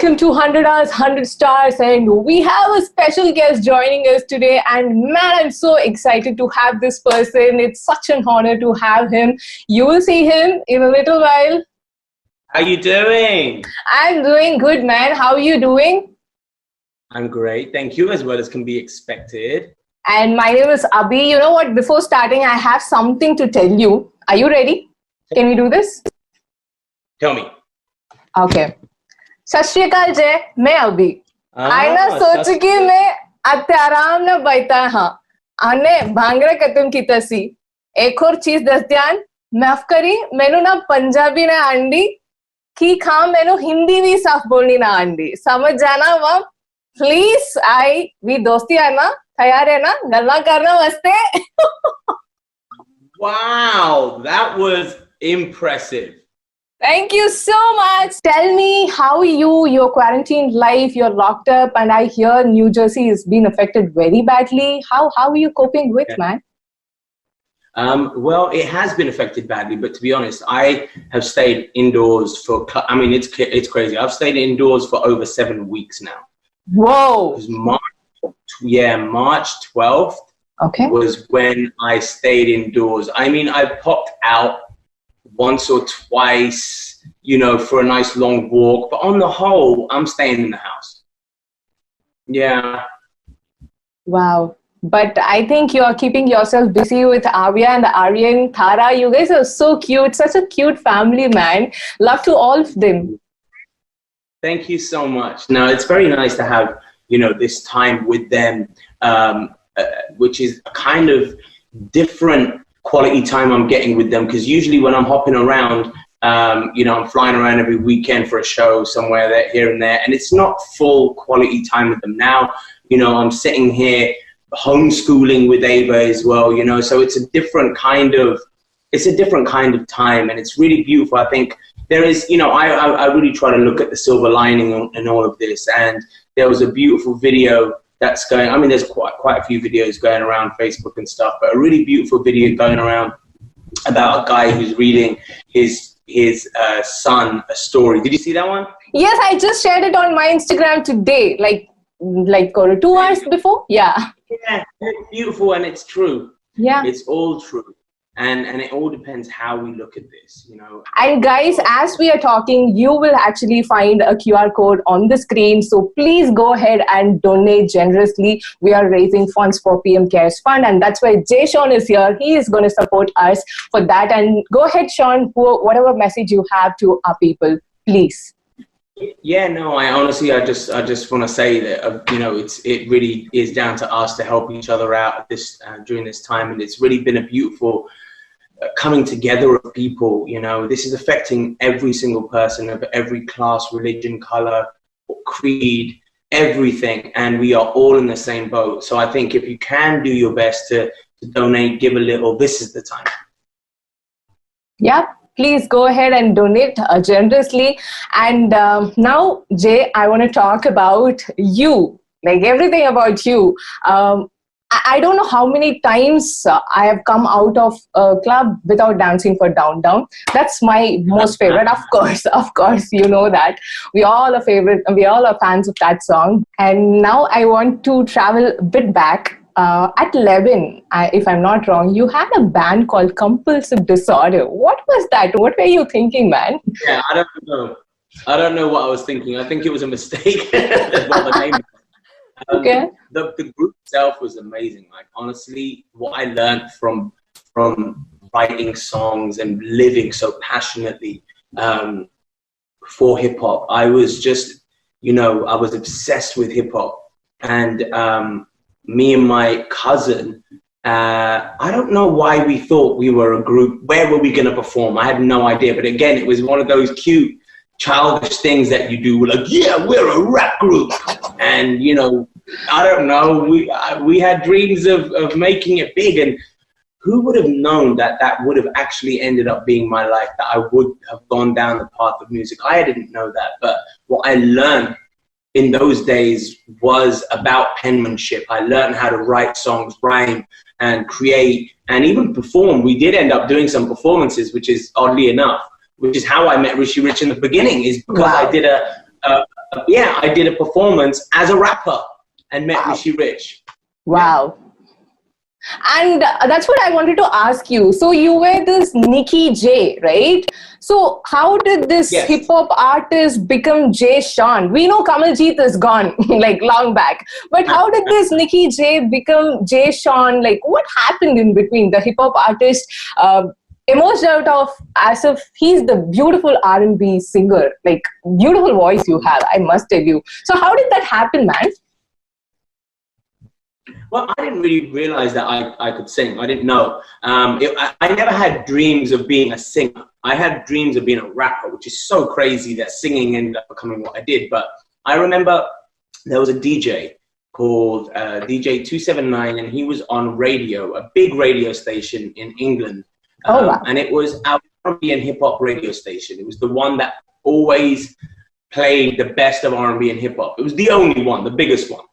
welcome to 100 Hours, 100 Stars, and we have a special guest joining us today, and man, I'm so excited to have this person. It's such an honor to have him. You will see him in a little while. How you doing? I'm doing good, man. How are you doing? I'm great, thank you, as well as can be expected. And my name is Abi. You know what? Before starting, I have something to tell you. Are you ready? Can we do this? Tell me. Okay. सत श्री अकाल जय, मैं अभी आईना सोच की मैं अत्ते आराम न बैठा हाँ आने भांगरे कतम की तसी एक और चीज दस ध्यान माफ करी मैंने ना पंजाबी ना आंडी की खा मैंने हिंदी भी साफ बोलनी ना आंडी समझ जाना वह प्लीज आई भी दोस्ती आना तैयार है ना गल्ला करना वास्ते Wow, that was impressive. Thank you so much. Tell me how your quarantine life, you're locked up, and I hear New Jersey has been affected very badly. How are you coping with, man? Well, it has been affected badly, but to be honest, I have stayed indoors for, I mean, it's crazy. I've stayed indoors for over 7 weeks now. Whoa. March 12th was when I stayed indoors. I mean, I popped out once or twice, you know, for a nice long walk, but on the whole, I'm staying in the house. Yeah. Wow. But I think you are keeping yourself busy with Arya and Aryan, Thara. You guys are so cute. Such a cute family, man. Love to all of them. Thank you so much. Now, it's very nice to have, you know, this time with them, which is a kind of different quality time I'm getting with them, because usually when I'm hopping around, you know, I'm flying around every weekend for a show somewhere there, here and there, and it's not full quality time with them. Now, you know, I'm sitting here homeschooling with Ava as well, you know, so it's a different kind of time, and it's really beautiful. I think there is, you know, I really try to look at the silver lining in all of this, and there was a beautiful video that's going, I mean, there's quite a few videos going around Facebook and stuff, but a really beautiful video going around about a guy who's reading his son a story. Did you see that one? Yes, I just shared it on my Instagram today, like 2 hours before. Yeah. Yeah, it's beautiful and it's true. Yeah. It's all true. And it all depends how we look at this, you know. And guys, as we are talking, you will actually find a QR code on the screen. So please go ahead and donate generously. We are raising funds for PM Cares Fund, and that's why Jay Sean is here. He is going to support us for that. And go ahead, Sean, whatever message you have to our people, please. Yeah, no, I just want to say that, you know, it really is down to us to help each other out at this during this time, and it's really been a beautiful coming together of people. You know, this is affecting every single person of every class, religion, color, creed, everything, and we are all in the same boat. So I think if you can do your best to donate, give a little, this is the time. Yeah. Please go ahead and donate generously. And now, Jay, I want to talk about you, like everything about you. I don't know how many times I have come out of a club without dancing for Down Down. That's my most favorite. Of course, you know that. We all are fans of that song. And now I want to travel a bit back. At 11, if I'm not wrong, you had a band called Compulsive Disorder. What was that? What were you thinking, man? Yeah, I don't know. I don't know what I was thinking. I think it was a mistake. That's what the name was. Okay. The group itself was amazing. Like, honestly, what I learned from writing songs and living so passionately for hip hop, I was just, you know, I was obsessed with hip hop. And me and my cousin, I don't know why we thought we were a group. Where were we going to perform? I had no idea. But again, it was one of those cute, childish things that you do. We're like, yeah, we're a rap group. And, you know, I don't know. We had dreams of making it big. And who would have known that that would have actually ended up being my life, that I would have gone down the path of music? I didn't know that. But what I learned in those days was about penmanship. I learned how to write songs, rhyme, and create, and even perform. We did end up doing some performances, which is oddly enough, which is how I met Rishi Rich in the beginning, is because I did yeah, I did a performance as a rapper and met Wow. Rishi Rich. Wow. And that's what I wanted to ask you. So you were this Nikki J, right? So how did this Yes. hip hop artist become Jay Sean? We know Kamaljeet is gone like long back, but how did this Nikki J become Jay Sean? Like what happened in between? The hip hop artist emerged out of as if he's the beautiful R&B singer, like beautiful voice you have, I must tell you. So how did that happen, man? Well, I didn't really realize that I could sing. I didn't know. I never had dreams of being a singer. I had dreams of being a rapper, which is so crazy that singing ended up becoming what I did. But I remember there was a DJ called DJ 279, and he was on radio, a big radio station in England. Oh, wow. And it was our R&B and hip hop radio station. It was the one that always played the best of R&B and hip hop. It was the only one, the biggest one.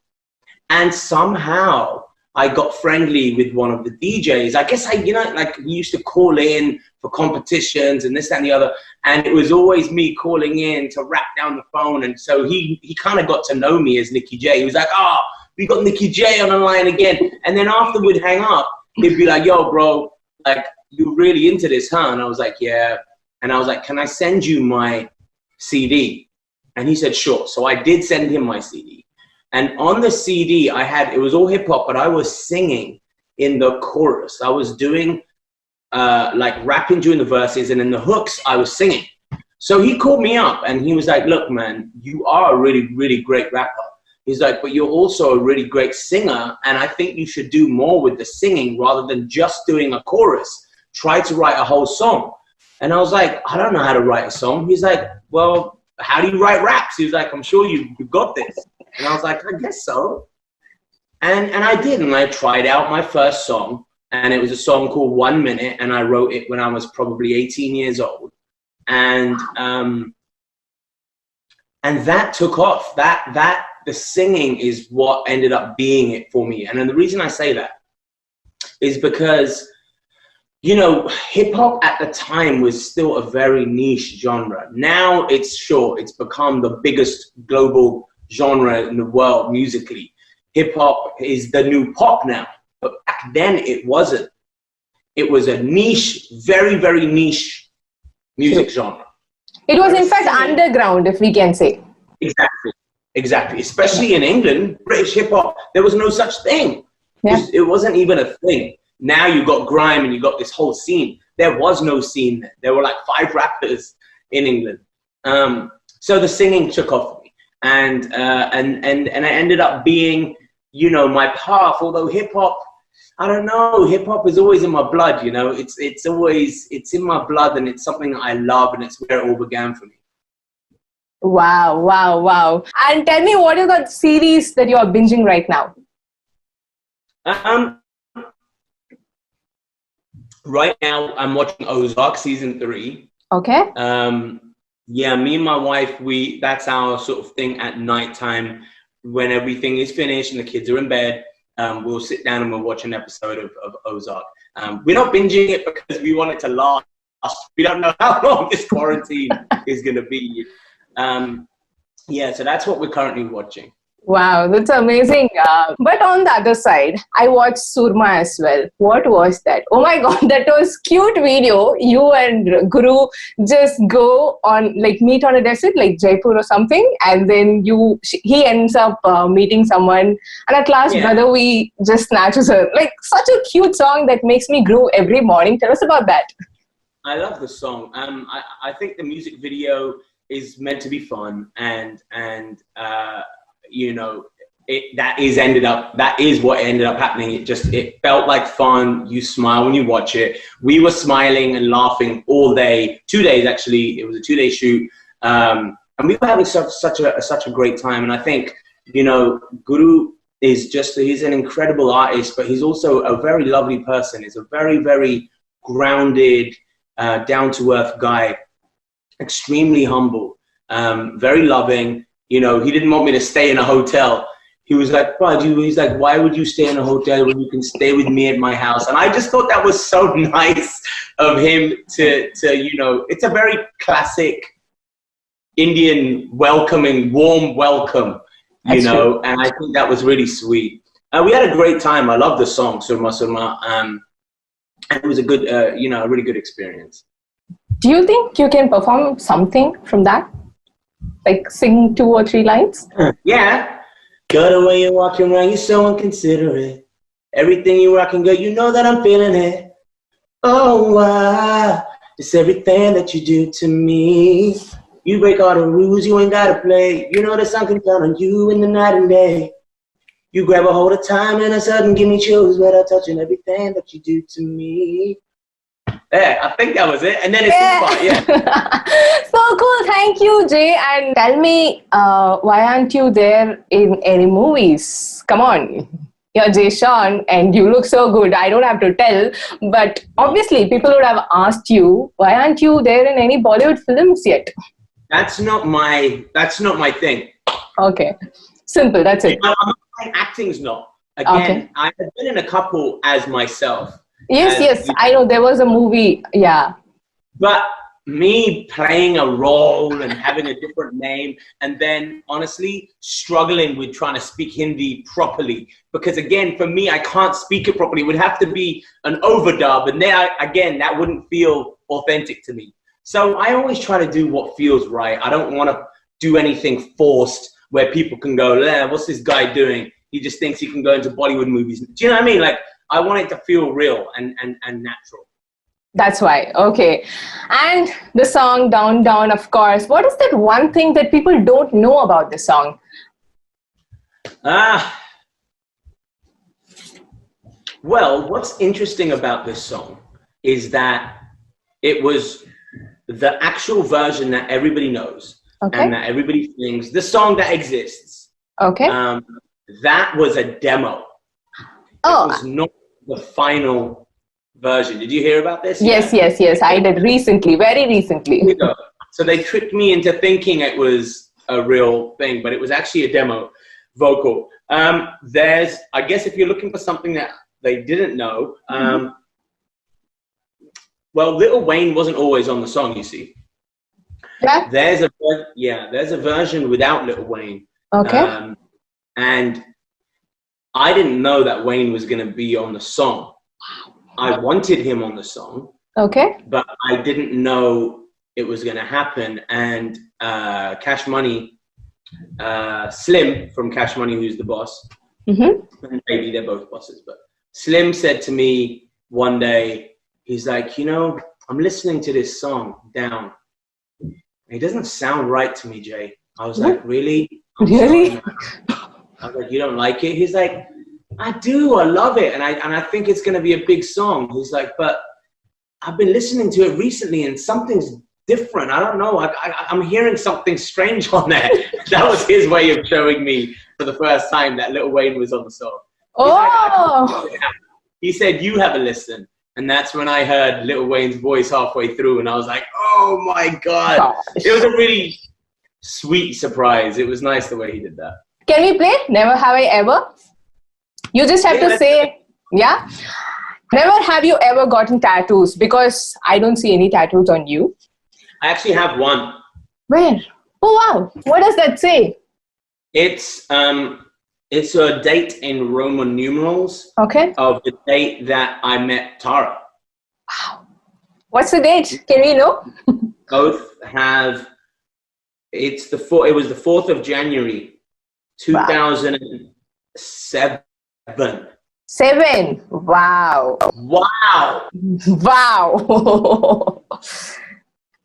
And somehow I got friendly with one of the DJs. I guess like we used to call in for competitions and this, that, and the other. And it was always me calling in to rap down the phone. And so he kind of got to know me as Nicky J. He was like, oh, we got Nicky J on the line again. And then after we'd hang up, he'd be like, yo, bro, like, you're really into this, huh? And I was like, yeah. And I was like, can I send you my CD? And he said, sure. So I did send him my CD. And on the CD, it was all hip hop, but I was singing in the chorus. I was doing like rapping during the verses, and in the hooks, I was singing. So he called me up and he was like, look, man, you are a really, really great rapper. He's like, but you're also a really great singer. And I think you should do more with the singing rather than just doing a chorus. Try to write a whole song. And I was like, I don't know how to write a song. He's like, well, how do you write raps? He was like, I'm sure you've got this. And I was like, I guess so. And I did. And I tried out my first song. And it was a song called 1 Minute. And I wrote it when I was probably 18 years old. And that took off. The singing is what ended up being it for me. And then the reason I say that is because, you know, hip hop at the time was still a very niche genre. Now it's become the biggest global genre in the world musically. Hip hop is the new pop now, but back then it wasn't. It was a niche, very, very niche music genre. It was in fact underground, if we can say. Exactly. Especially in England, British hip hop, there was no such thing. Yeah. It wasn't even a thing. Now you got grime and you got this whole scene. There was no scene then. There were like 5 rappers in England. So the singing took off for me. And it ended up being, you know, my path. Although hip hop, I don't know, hip hop is always in my blood, you know. It's in my blood, and it's something that I love, and it's where it all began for me. Wow. And tell me, what is that series that you are binging right now? Right now, I'm watching Ozark season 3. Okay. Yeah, me and my wife, that's our sort of thing at nighttime. When everything is finished and the kids are in bed, we'll sit down and we'll watch an episode of Ozark. We're not binging it because we want it to last. We don't know how long this quarantine is going to be. Yeah, so that's what we're currently watching. Wow, that's amazing. But on the other side, I watched Surma as well. What was that? Oh my God, that was cute video. You and Guru just go on, like, meet on a desert, like Jaipur or something, and then he ends up meeting someone, and at last, brother, we just snatches her. Like, such a cute song that makes me grow every morning. Tell us about that. I love the song. I think the music video is meant to be fun, and you know, that is what ended up happening. It felt like fun. You smile when you watch it. We were smiling and laughing all day, 2 days actually. It was a 2-day shoot, and we were having such a great time. And I think, you know, Guru he's an incredible artist, but he's also a very lovely person. He's a very, very grounded, down to earth guy, extremely humble, very loving. You know, he didn't want me to stay in a hotel. He was like, he's like, why would you stay in a hotel when you can stay with me at my house? And I just thought that was so nice of him to you know, it's a very classic Indian welcoming, warm welcome, you That's know, true. and I think that was really sweet. We had a great time. I love the song Surma Surma, and it was a good, you know, a really good experience. Do you think you can perform something from that? Like sing 2 or 3 lines? Yeah. Girl, the way you're walking around, you're so inconsiderate. Everything you rocking, girl, you know that I'm feeling it. Oh, it's everything that you do to me. You break all the rules, you ain't gotta play. You know the sun can count on you in the night and day. You grab a hold of time and a sudden give me chills without touching everything that you do to me. Yeah, I think that was it. And then it's this part, yeah. So cool. Thank you, Jay. And tell me, why aren't you there in any movies? Come on. You're Jay Sean and you look so good. I don't have to tell. But obviously, people would have asked you, why aren't you there in any Bollywood films yet? That's not my thing. Okay. Simple. That's it. I'm not saying acting's not. Again, Okay. I have been in a couple as myself. Yes, yes. I know there was a movie. Yeah. But me playing a role and having a different name, and then honestly struggling with trying to speak Hindi properly, because again, for me, I can't speak it properly. It would have to be an overdub, and then again, that wouldn't feel authentic to me. So I always try to do what feels right. I don't want to do anything forced where people can go, what's this guy doing? He just thinks he can go into Bollywood movies. Do you know what I mean? Like, I want it to feel real and natural. That's why. Okay. And the song Down Down, of course. What is that one thing that people don't know about the song? Well, what's interesting about this song is that it was the actual version that everybody knows, Okay. and that everybody sings, the song that exists. Okay. That was a demo. Oh. It was not the final version. Did you hear about this? Yes, Yeah. yes. I did recently, very recently. So they tricked me into thinking it was a real thing, but it was actually a demo vocal. I guess if you're looking for something that they didn't know, well, Lil Wayne wasn't always on the song, you see. Yeah. There's a version without Lil Wayne. Okay. And I didn't know that Wayne was going to be on the song. I wanted him on the song. Okay. But I didn't know it was going to happen. And Cash Money, Slim from Cash Money, who's the boss, and maybe they're both bosses, but Slim said to me one day, he's like, you know, I'm listening to this song, Down. It doesn't sound right to me, Jay. I was like, really? Really? I was like, you don't like it? He's like, I do. I love it. And I think it's going to be a big song. He's like, but I've been listening to it recently and something's different. I don't know. I'm hearing something strange on there. That was his way of showing me for the first time that Lil Wayne was on the song. He said, you have a listen. And that's when I heard Lil Wayne's voice halfway through. And I was like, oh my God. Gosh. It was a really sweet surprise. It was nice the way he did that. Can we play Never Have I Ever? You just have to say, yeah? Never have you ever gotten tattoos? Because I don't see any tattoos on you. I actually have one. Where? Oh, wow. What does that say? It's a date in Roman numerals. Okay. Of the date that I met Tara. Wow. What's the date? Can we know? Both have. It was the 4th of January, 2007. 7. Wow. Wow. Wow.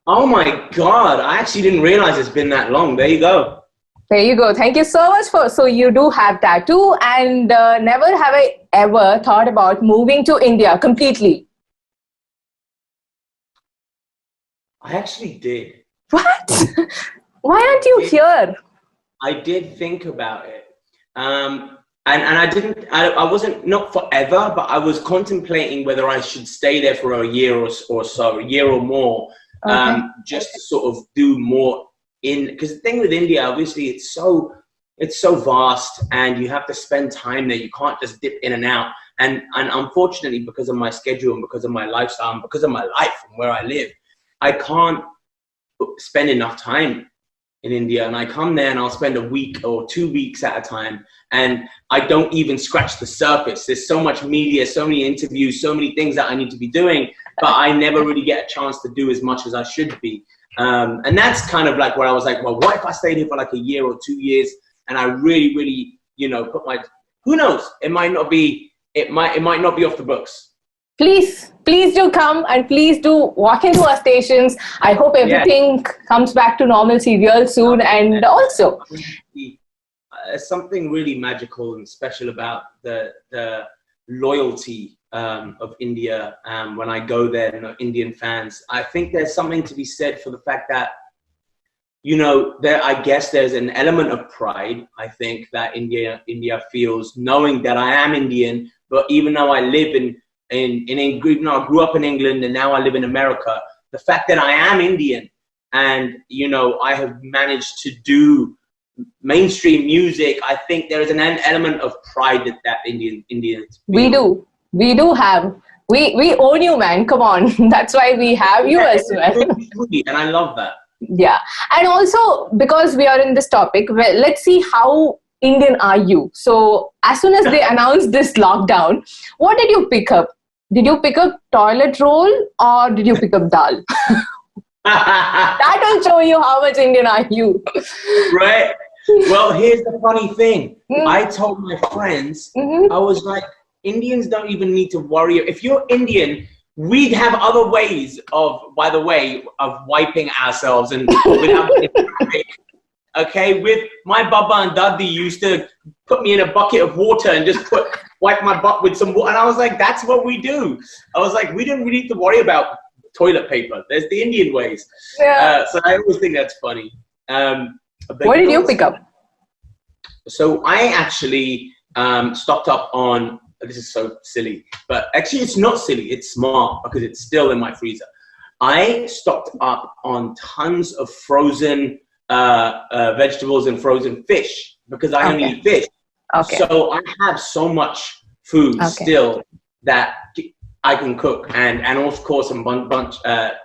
Oh my God. I actually didn't realize it's been that long. There you go. There you go. Thank you so much so you do have tattoo, and never have I ever thought about moving to India completely. I actually did. What? Why aren't you here? I did think about it. And I wasn't, not forever, but I was contemplating whether I should stay there for a year or so, a year or more, just to sort of do more because the thing with India, obviously it's so vast and you have to spend time there. You can't just dip in and out. And unfortunately, because of my schedule and because of my lifestyle and because of my life and where I live, I can't spend enough time in India, and I come there and I'll spend a week or 2 weeks at a time, and I don't even scratch the surface. There's so much media, so many interviews, so many things that I need to be doing, but I never really get a chance to do as much as I should be. And that's kind of like where I was like, well, what if I stayed here for like a year or 2 years, and I really, really, you know, put my, who knows? It might not be off the books. Please do come, and please do walk into our stations. I hope everything comes back to normalcy real soon. And also, there's something really magical and special about the loyalty of India. When I go there, you know, Indian fans, I think there's something to be said for the fact that, you know, I guess there's an element of pride, I think, that India feels, knowing that I am Indian, but even though I live in England, I grew up in England and now I live in America, the fact that I am Indian and, you know, I have managed to do mainstream music, I think there is an element of pride that Indians feel. We do have. We own you, man. Come on. That's why we have you as well. And I love that. Yeah. And also, because we are in this topic, well, let's see how Indian are you. So as soon as they announced this lockdown, what did you pick up? Did you pick up toilet roll or did you pick up dal? That will show you how much Indian are you. Right. Well, here's the funny thing. I told my friends, I was like, Indians don't even need to worry. If you're Indian, we'd have other ways of wiping ourselves and without traffic. Okay, with my Baba and Daddy used to put me in a bucket of water and just wipe my butt with some water. And I was like, that's what we do. I was like, we don't really need to worry about toilet paper. There's the Indian ways. Yeah. So I always think that's funny. What did you pick up? So I actually stocked up on, this is so silly, but actually it's not silly, it's smart because it's still in my freezer. I stocked up on tons of frozen vegetables and frozen fish because I only eat fish. Okay. So I have so much food still that I can cook, and of course a bunch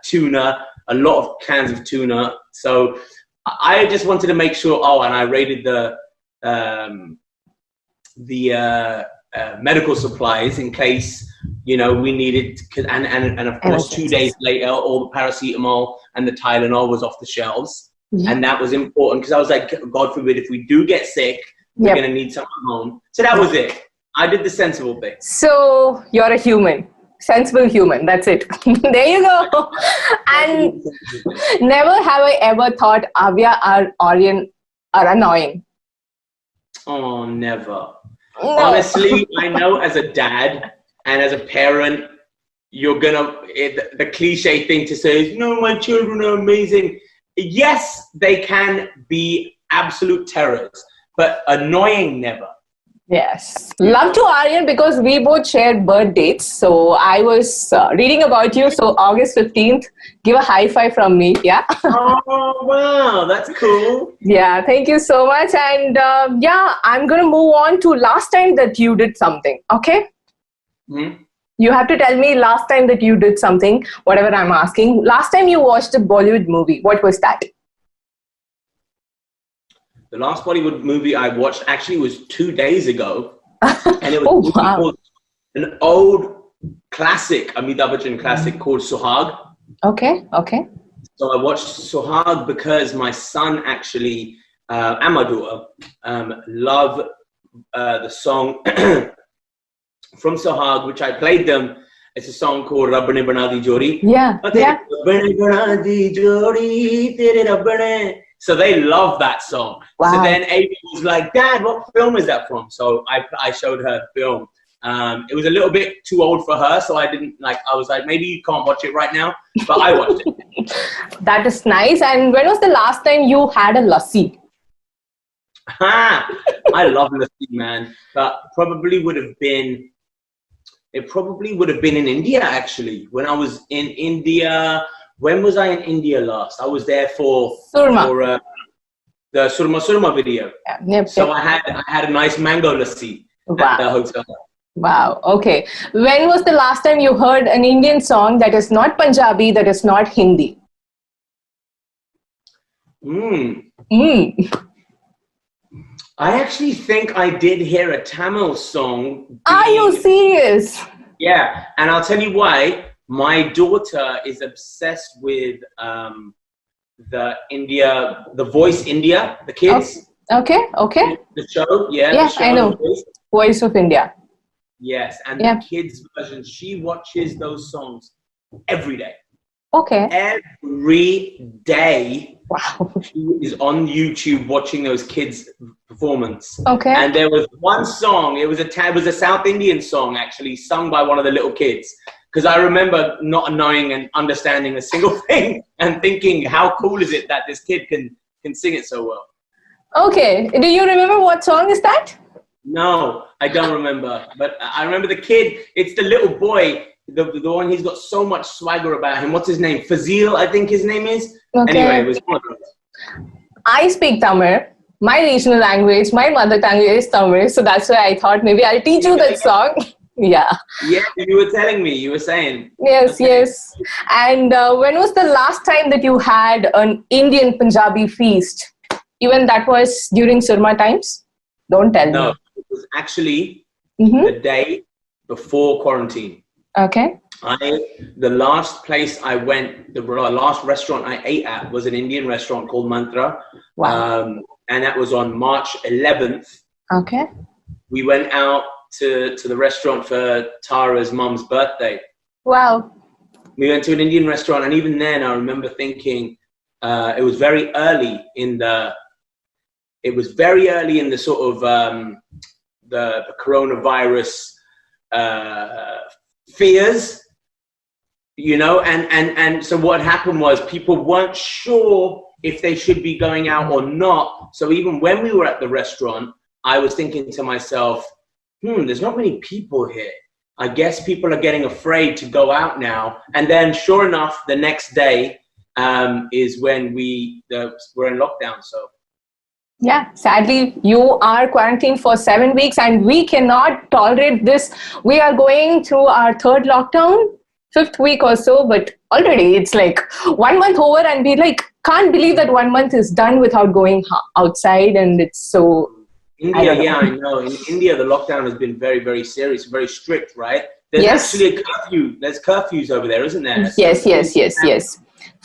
tuna, a lot of cans of tuna. So I just wanted to make sure. Oh, and I raided the medical supplies in case, you know, we needed, and of course 2 days later all the paracetamol and the Tylenol was off the shelves. And that was important because I was like, God forbid, if we do get sick, we're going to need something at home. So that was it. I did the sensible thing. So you're a human, sensible human. That's it. There you go. And never have I ever thought Avya or Aryan are annoying. Oh, never. No. Honestly, I know as a dad and as a parent, you're the cliche thing to say is, no, my children are amazing. Yes, they can be absolute terrors, but annoying, never. Yes. Love to Aryan because we both shared birth dates. So I was reading about you. So August 15th, give a high five from me. Yeah. Oh, wow. That's cool. Yeah. Thank you so much. And I'm going to move on to last time that you did something. Okay. Mm-hmm. You have to tell me last time that you did something, whatever I'm asking. Last time you watched a Bollywood movie, what was that? The last Bollywood movie I watched actually was 2 days ago. And it was called an old classic, Amitabh Bachchan classic called Suhag. Okay. So I watched Suhag because my son actually, and my daughter, love the song from Suhag, which I played them. It's a song called Rabb Ne Bana Di Jodi. Yeah. So they love that song. Wow. So then Amy was like, Dad, what film is that from? So I showed her the film. It was a little bit too old for her, so I was like, maybe you can't watch it right now, but I watched it. That is nice. And when was the last time you had a lassi? I love lassi, man. But it probably would have been in India, actually. When I was in India, when was I in India last? I was there for the Surma Surma video. So I had a nice mango lassi at the hotel. Wow. Okay. When was the last time you heard an Indian song that is not Punjabi, that is not Hindi? Mm. Mm. I actually think I did hear a Tamil song Are you being, serious? yeah, and I'll tell you why. My daughter is obsessed with the Voice India, the Okay. kids, Okay. Okay. the show, yeah, the Yeah, I show, The know. Voice. Voice of India. Yes, and the Yeah. kids version, she watches those songs every day. Okay. Every day Wow. she is on YouTube watching those kids' performance. Okay. And there was one song, it was a South Indian song actually, sung by one of the little kids. Because I remember not knowing and understanding a single thing and thinking, how cool is it that this kid can sing it so well? Okay. Do you remember what song is that? No, I don't remember. But I remember the kid, it's the little boy, the one, he's got so much swagger about him. What's his name? Fazil, I think his name is. Anyway, it Okay. was one of those. I speak Tamil. My regional language, my mother tongue is Tamil. So that's why I thought maybe I'll teach you that song. Yeah. Yeah, you were telling me, you were saying. Yes, Okay. yes. And when was the last time that you had an Indian Punjabi feast? Even that was during Surma times? Don't tell No, me. it was actually the Mm-hmm. day before quarantine. Okay. The last place I went, the last restaurant I ate at was an Indian restaurant called Mantra. Wow. And that was on March 11th. Okay. We went out to the restaurant for Tara's mum's birthday. Wow. We went to an Indian restaurant, and even then I remember thinking it was very early in the sort of the coronavirus fears, you know, and so what happened was people weren't sure if they should be going out or not. So even when we were at the restaurant, I was thinking to myself, there's not many people here. I guess people are getting afraid to go out now. And then sure enough, the next day is when we're in lockdown. So Yeah, sadly, you are quarantined for 7 weeks and we cannot tolerate this. We are going through our third lockdown, fifth week or so, but already it's like 1 month over and we like can't believe that 1 month is done without going outside, and it's so, I India, don't yeah, know. I know. In India, the lockdown has been very, very serious, very strict, right? There's Yes. actually a curfew. There's curfews over there, isn't there? At Yes, certain yes, points. yes, yes.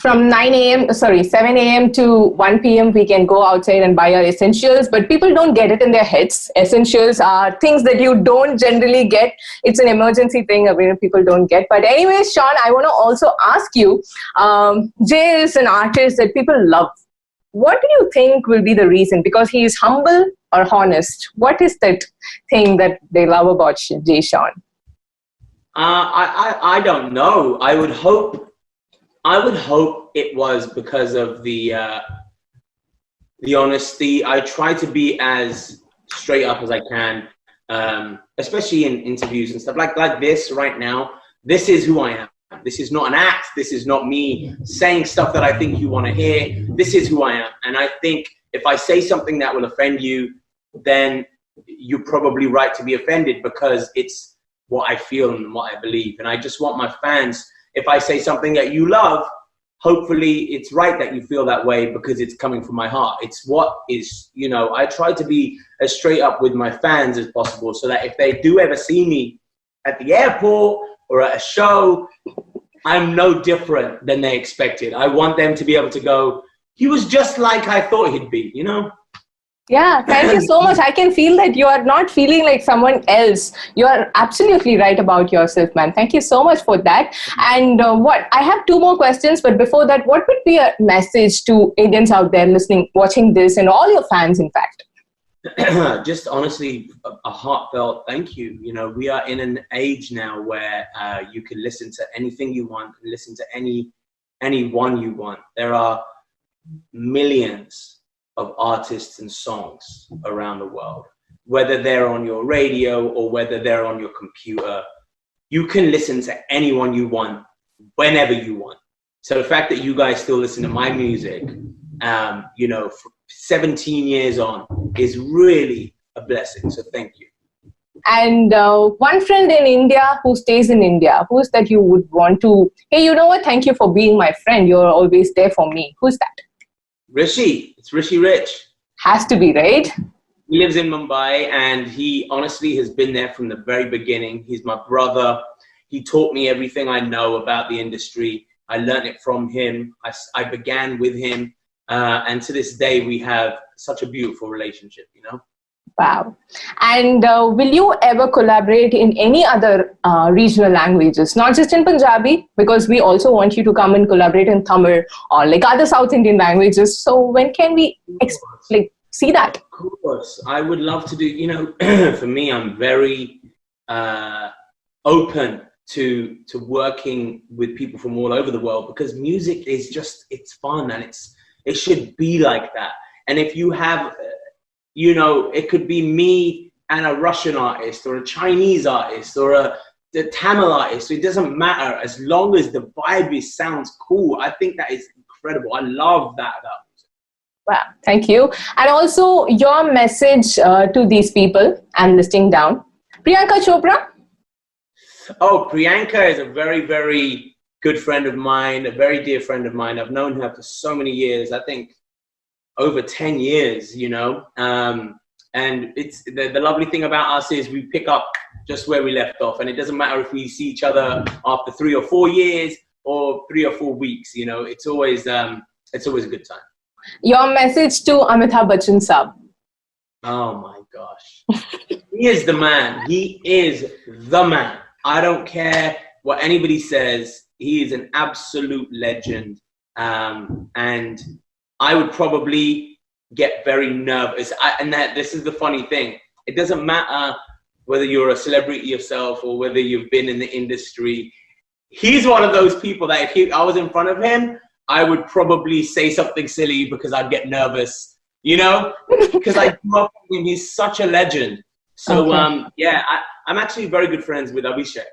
From 9 a.m., sorry, 7 a.m. to 1 p.m., we can go outside and buy our essentials, but people don't get it in their heads. Essentials are things that you don't generally get. It's an emergency thing where people don't get. But anyways, Sean, I want to also ask you, Jay is an artist that people love. What do you think will be the reason? Because he is humble or honest? What is that thing that they love about Jay, Sean? I don't know. I would hope it was because of the honesty. I try to be as straight up as I can, especially in interviews and stuff like this right now. This is who I am. This is not an act. This is not me saying stuff that I think you want to hear. This is who I am. And I think if I say something that will offend you, then you're probably right to be offended, because it's what I feel and what I believe. And I just want my fans, if I say something that you love, hopefully it's right that you feel that way because it's coming from my heart. It's what is, you know, I try to be as straight up with my fans as possible, so that if they do ever see me at the airport or at a show, I'm no different than they expected. I want them to be able to go, he was just like I thought he'd be, you know? Yeah, thank you so much. I can feel that you are not feeling like someone else. You are absolutely right about yourself, man. Thank you so much for that. And I have two more questions, but before that, what would be a message to Indians out there listening, watching this, and all your fans, in fact? Just honestly, a heartfelt thank you. You know, we are in an age now where you can listen to anything you want, listen to anyone you want. There are millions of artists and songs around the world, whether they're on your radio or whether they're on your computer. You can listen to anyone you want, whenever you want. So the fact that you guys still listen to my music, you know, 17 years on, is really a blessing. So thank you. And one friend in India who stays in India, who's that you would want to, hey, you know what? Thank you for being my friend. You're always there for me. Who's that? Rishi. It's Rishi Rich. Has to be, right? He lives in Mumbai, and he honestly has been there from the very beginning. He's my brother. He taught me everything I know about the industry. I learned it from him. I began with him. And to this day, we have such a beautiful relationship, you know? Wow. And will you ever collaborate in any other regional languages, not just in Punjabi, because we also want you to come and collaborate in Tamil or like other South Indian languages. So when can we see that? Of course. I would love to do, you know, for me, I'm very open to working with people from all over the world, because music is just, it's fun, and it should be like that. And if you have, you know, it could be me and a Russian artist or a Chinese artist or a Tamil artist. It doesn't matter, as long as the vibe sounds cool. I think that is incredible. I love that about music. Wow, thank you. And also your message to these people, I'm listing down. Priyanka Chopra. Oh, Priyanka is a very, very good friend of mine, a very dear friend of mine. I've known her for so many years. I think over 10 years, you know. And it's the lovely thing about us is we pick up just where we left off, and it doesn't matter if we see each other after 3 or 4 years or 3 or 4 weeks. You know, it's always a good time. Your message to Amitabh Bachchan Saab. Oh my gosh, he is the man. He is the man. I don't care what anybody says. He is an absolute legend, and I would probably get very nervous. This is the funny thing. It doesn't matter whether you're a celebrity yourself or whether you've been in the industry. He's one of those people that if I was in front of him, I would probably say something silly because I'd get nervous, you know, because I grew up with him. He's such a legend. So, okay. Yeah, I'm actually very good friends with Abhishek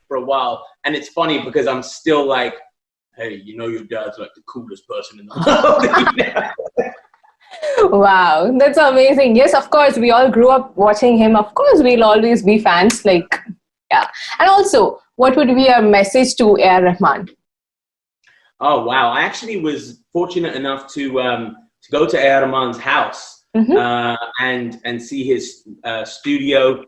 for a while. And it's funny because I'm still like, hey, you know, your dad's like the coolest person in the world. Wow, that's amazing. Yes, of course, we all grew up watching him. Of course, we'll always be fans. Like, yeah. And also, what would be your message to A.R. Rahman? Oh, wow. I actually was fortunate enough to go to A.R. Rahman's house and see his studio,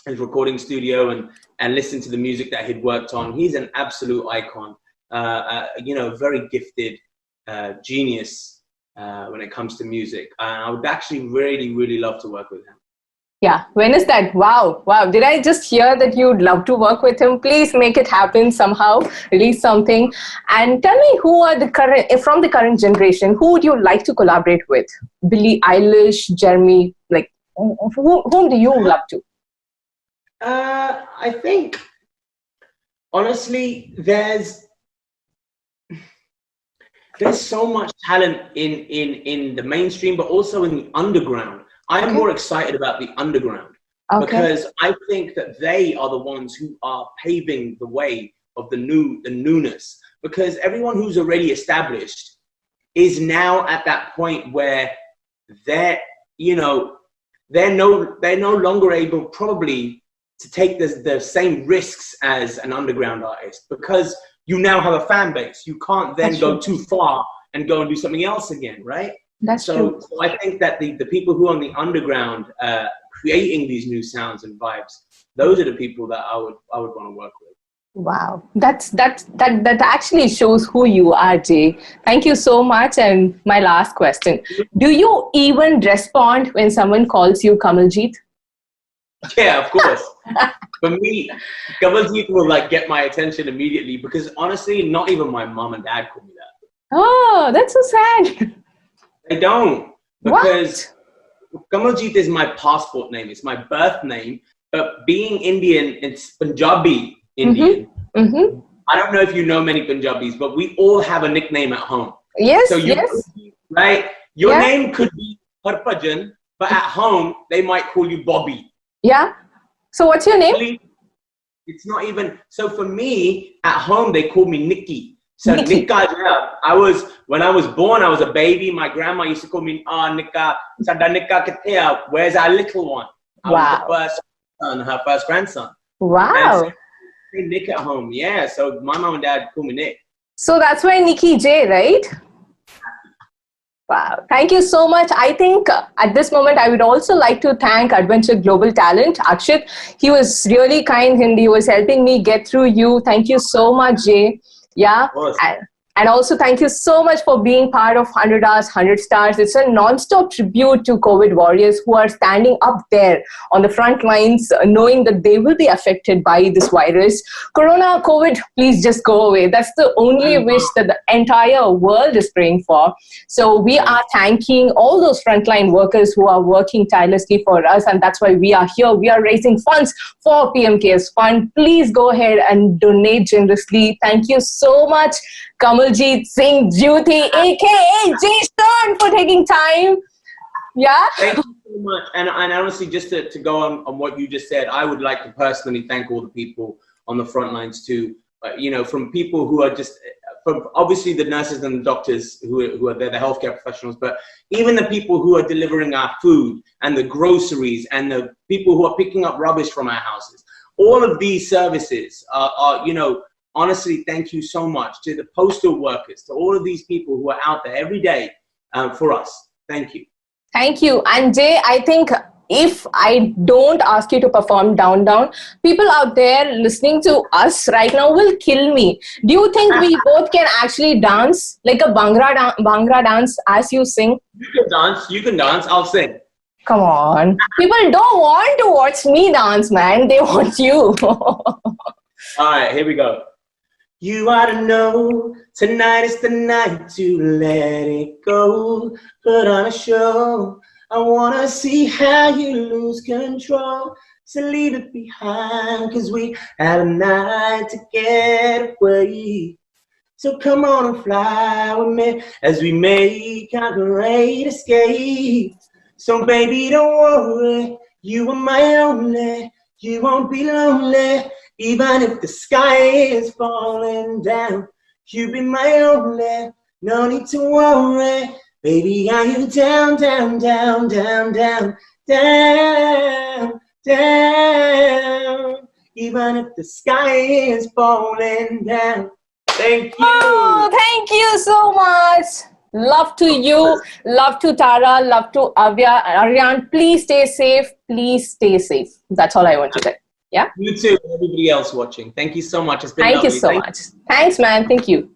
his recording studio, and listen to the music that he'd worked on. He's an absolute icon. You know, very gifted genius when it comes to music. I would actually really, really love to work with him. Yeah, when is that? Wow. Did I just hear that you'd love to work with him? Please make it happen somehow. Release something. And tell me who are from the current generation, who would you like to collaborate with? Billie Eilish, Jeremy, like whom do you love to? I think, honestly, there's so much talent in the mainstream, but also in the underground. I'm more excited about the underground because I think that they are the ones who are paving the way of the newness. Because everyone who's already established is now at that point where they're no longer able probably to take the same risks as an underground artist, because you now have a fan base. You can't then go too far and go and do something else again, right? That's true. So I think that the people who are on the underground creating these new sounds and vibes, those are the people that I would want to work with. Wow, that actually shows who you are, Jay. Thank you so much. And my last question: do you even respond when someone calls you Kamaljeet? Yeah, of course. For me, Kamaljeet will like get my attention immediately, because honestly, not even my mom and dad call me that. Oh, that's so sad. They don't, because Kamaljeet is my passport name. It's my birth name. But being Indian, it's Punjabi Indian. Mm-hmm. I don't know if you know many Punjabis, but we all have a nickname at home. Yes, so right? Your name could be Harpajan, but at home, they might call you Bobby. Yeah. So what's your name? It's not even. So for me, at home, they call me Nikki. So Nikki. When I was born, I was a baby. My grandma used to call me, Nika, Sada Nika Katea, where's our little one? I was the first son, her first grandson. Wow. So Nick at home, yeah. So my mom and dad call me Nick. So that's why Nikki J, right? Wow. Thank you so much. I think at this moment, I would also like to thank Adventure Global Talent, Akshit. He was really kind and he was helping me get through you. Thank you so much, Jay. Yeah. Of course. And also, thank you so much for being part of 100 Hours, 100 Stars. It's a non-stop tribute to COVID warriors who are standing up there on the front lines, knowing that they will be affected by this virus. Corona, COVID, please just go away. That's the only wish that the entire world is praying for. So we are thanking all those frontline workers who are working tirelessly for us, and that's why we are here. We are raising funds for PMK's fund. Please go ahead and donate generously. Thank you so much, Kamaljeet Singh Jyoti, aka Jay Stern, for taking time. Yeah. Thank you so much. And honestly, just to go on what you just said, I would like to personally thank all the people on the front lines too. From people who are just, from obviously the nurses and the doctors who are there, the healthcare professionals, but even the people who are delivering our food and the groceries and the people who are picking up rubbish from our houses. All of these services are honestly, thank you so much to the postal workers, to all of these people who are out there every day for us. Thank you. Thank you. And Jay, I think if I don't ask you to perform Down Down, people out there listening to us right now will kill me. Do you think we both can actually dance like a Bhangra dance as you sing? You can dance, I'll sing. Come on. People don't want to watch me dance, man. They want you. All right, here we go. You ought to know tonight is the night to let it go. Put on a show. I wanna see how you lose control. So leave it behind, 'cause we had a night to get away. So come on and fly with me as we make our great escape. So baby, don't worry, you are my only. You won't be lonely. Even if the sky is falling down, you be my only, no need to worry. Baby, are you down, down, down, down, down, down, down? Even if the sky is falling down. Thank you. Oh, thank you so much. Love to you. Love to Tara. Love to Avya. Aryan, please stay safe. Please stay safe. That's all I want to say. Yeah. You too, everybody else watching. Thank you so much. It's been lovely. Thank you so much. Thanks, man. Thank you.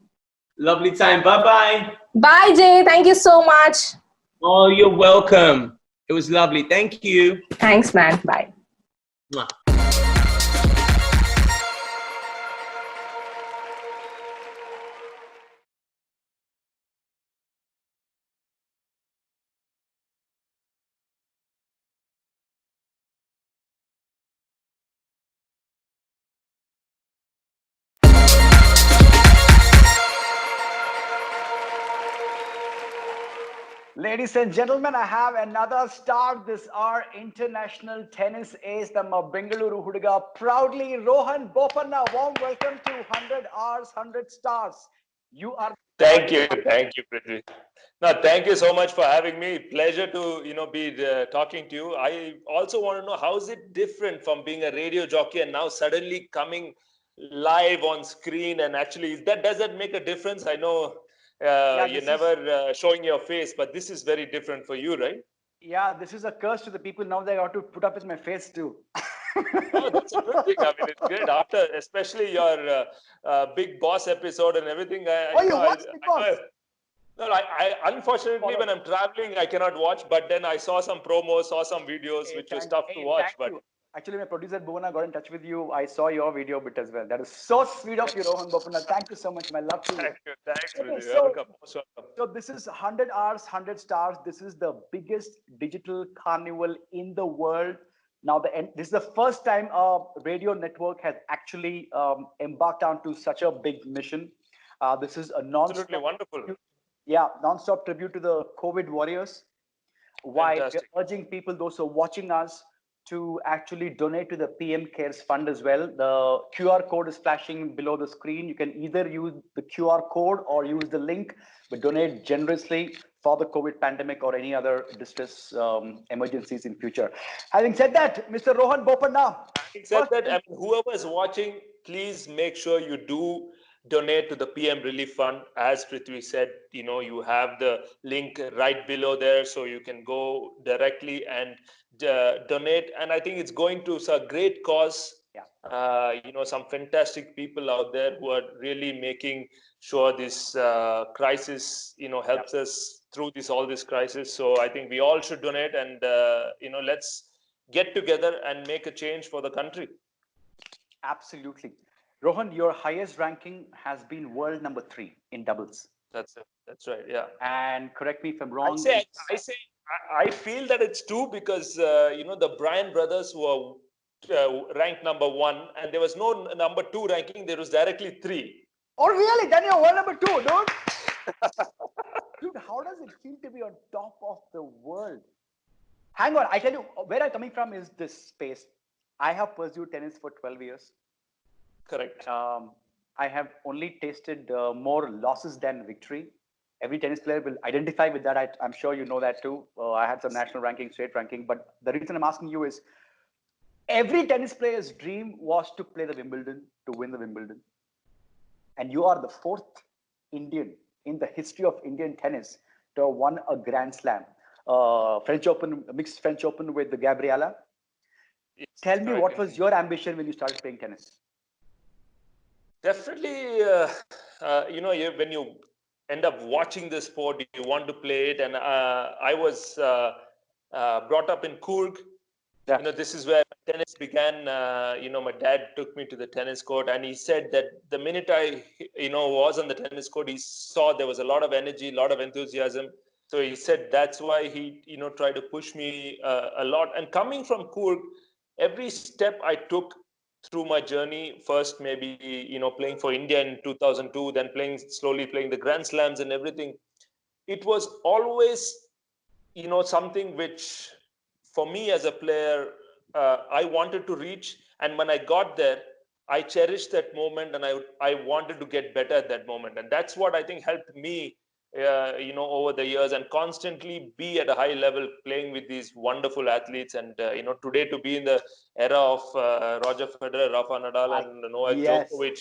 Lovely time. Bye-bye. Bye, Jay. Thank you so much. Oh, you're welcome. It was lovely. Thank you. Thanks, man. Bye. Mwah. Ladies and gentlemen, I have another star. This our international tennis ace, the Bengaluru Hudiga. Proudly, Rohan Bopanna. Warm welcome to 100 Hours, 100 Stars. You are. Thank you, Prithvi. No, thank you so much for having me. Pleasure to be talking to you. I also want to know, how is it different from being a radio jockey and now suddenly coming live on screen, and actually does that make a difference? I know you're never showing your face, but this is very different for you, right? Yeah, this is a curse to the people. Now they have to put up with my face too. Oh, that's a good thing. I mean, it's great after, especially your Big Boss episode and everything. You watched Big Boss? No, I unfortunately, when I'm traveling, I cannot watch. But then I saw some promos, saw some videos, which was tough to watch. But actually, my producer Bhuwana got in touch with you. I saw your video bit as well. That is so sweet of you, Rohan Bopanna. Thank you so much. My love to you. Thanks, okay, welcome. So this is 100 Hours, 100 Stars. This is the biggest digital carnival in the world. Now, this is the first time a radio network has actually embarked onto such a big mission. This is a absolutely wonderful. Yeah, non-stop tribute to the COVID warriors. Why we're urging people, those who are watching us, to actually donate to the PM Cares Fund as well. The QR code is flashing below the screen. You can either use the QR code or use the link, but donate generously for the COVID pandemic or any other distress emergencies in future. Having said that, Mr. Rohan Bopanna. Having said that, I mean, whoever is watching, please make sure you do donate to the PM Relief Fund. As Prithvi said, you have the link right below there, so you can go directly and donate. And I think it's going to a great cause. Some fantastic people out there who are really making sure this crisis, helps us through all this crisis. So I think we all should donate, and let's get together and make a change for the country. Absolutely. Rohan, your highest ranking has been world number 3 in doubles. That's right. Yeah. And correct me if I'm wrong. I feel that it's 2 because the Bryan brothers were ranked number 1, and there was no number 2 ranking. There was directly 3. Oh, really? Then you're world number 2, dude. Dude, how does it feel to be on top of the world? Hang on, I tell you, where I'm coming from is this space. I have pursued tennis for 12 years. Correct. I have only tasted more losses than victory. Every tennis player will identify with that. I'm sure you know that too. I had some national ranking, state ranking. But the reason I'm asking you is, every tennis player's dream was to play the Wimbledon, to win the Wimbledon. And you are the 4th Indian in the history of Indian tennis to have won a Grand Slam. French Open, mixed French Open with the Gabriela. Tell me, what was your ambition when you started playing tennis? Definitely, when you end up watching the sport, you want to play it. And I was brought up in Coorg. Yeah. This is where tennis began. My dad took me to the tennis court, and he said that the minute I, was on the tennis court, he saw there was a lot of energy, a lot of enthusiasm. So he said that's why he, tried to push me a lot. And coming from Coorg, every step I took through my journey, first maybe playing for India in 2002, then slowly playing the Grand Slams and everything, it was always something which for me as a player I wanted to reach. And when I got there, I cherished that moment, and I wanted to get better at that moment. And that's what I think helped me over the years, and constantly be at a high level playing with these wonderful athletes. And today to be in the era of Roger Federer, Rafa Nadal, and Novak Djokovic,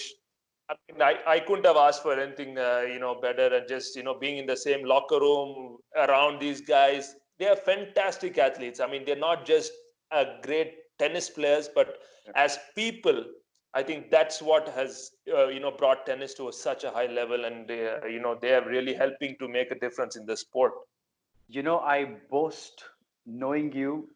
I couldn't have asked for anything better. And just being in the same locker room around these guys, they are fantastic athletes. I mean, they're not just great tennis players, but as people, I think that's what has brought tennis to such a high level, and they are really helping to make a difference in the sport. I boast knowing you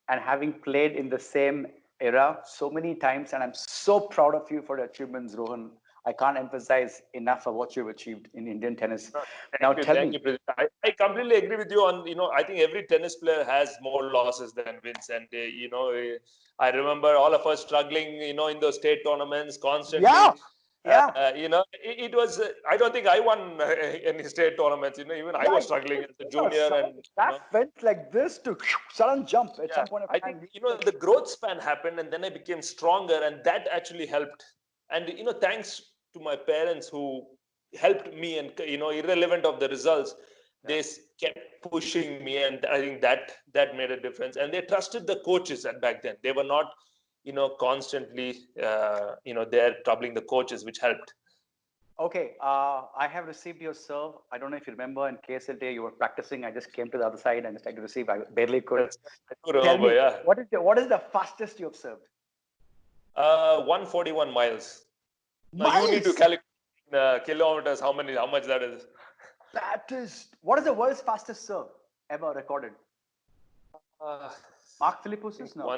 and having played in the same era so many times, and I'm so proud of you for the achievements, Rohan. I can't emphasize enough of what you've achieved in Indian tennis. Thank you. I completely agree with you on, I think every tennis player has more losses than wins. And, I remember all of us struggling, in those state tournaments constantly. It was, I don't think I won any state tournaments, even I was struggling as a junior. And that went like this to sudden jump at some point of time. I think, the growth span happened, and then I became stronger, and that actually helped. And, thanks to my parents who helped me, and, irrelevant of the results, they kept pushing me. And I think that made a difference. And they trusted the coaches back then. They were not, constantly, there troubling the coaches, which helped. Okay, I have received your serve. I don't know if you remember in KSLT, you were practicing. I just came to the other side and just tried to receive. I barely could. I remember, me, yeah. What is the fastest you have served? 141 miles. Now you need to calculate kilometers, how much that is. What is the world's fastest serve ever recorded? Mark Philippus's? No.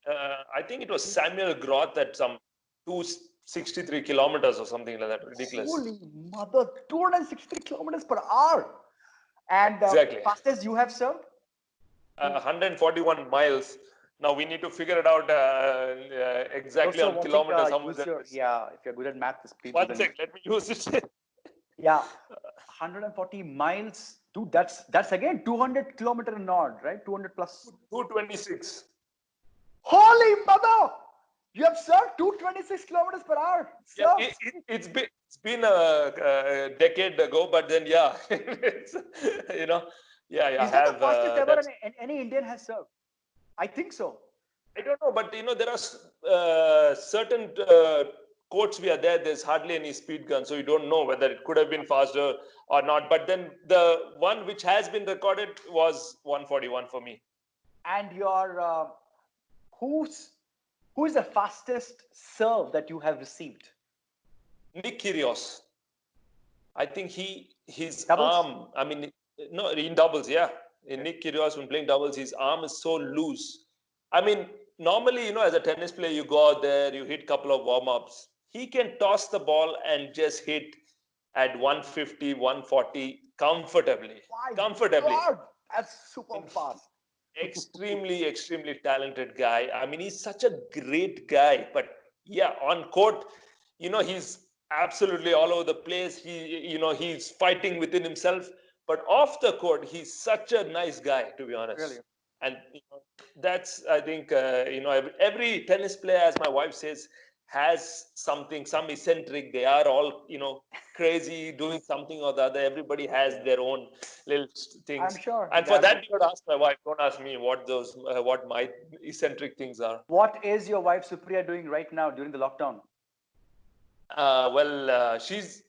I think it was Samuel Groth at some 263 kilometers or something like that. Ridiculous. Holy mother, 263 kilometers per hour. And exactly. Fastest you have served? 141 miles. Now we need to figure it out exactly on kilometers. How much if you're good at math, one second, let me use it. 140 miles. Dude, that's again 200 kilometer an hour, right? 200 plus. 226. Holy mother! You have served 226 kilometers per hour. Yeah, it's been a decade ago, but then it's, Is that the fastest ever any Indian has served? I think so. I don't know, but there are certain courts we are there, there's hardly any speed gun, so you don't know whether it could have been faster or not. But then the one which has been recorded was 141 for me. And your who is the fastest serve that you have received? Nick Kyrgios. I think his Doubles? arm. I mean, no, in doubles, yeah. In Nick Kyrgios, when playing doubles, his arm is so loose. I mean, normally, as a tennis player, you go out there, you hit a couple of warm-ups. He can toss the ball and just hit at 150, 140 comfortably. God, that's super fast. Extremely talented guy. I mean, he's such a great guy. But yeah, on court, he's absolutely all over the place. He's fighting within himself. But off the court, he's such a nice guy, to be honest. Really? And that's, I think, every tennis player, as my wife says, has something, some eccentric. They are all, crazy, doing something or the other. Everybody has their own little things. I'm sure. And for that, you got to ask my wife. Don't ask me what my eccentric things are. What is your wife Supriya doing right now during the lockdown? She's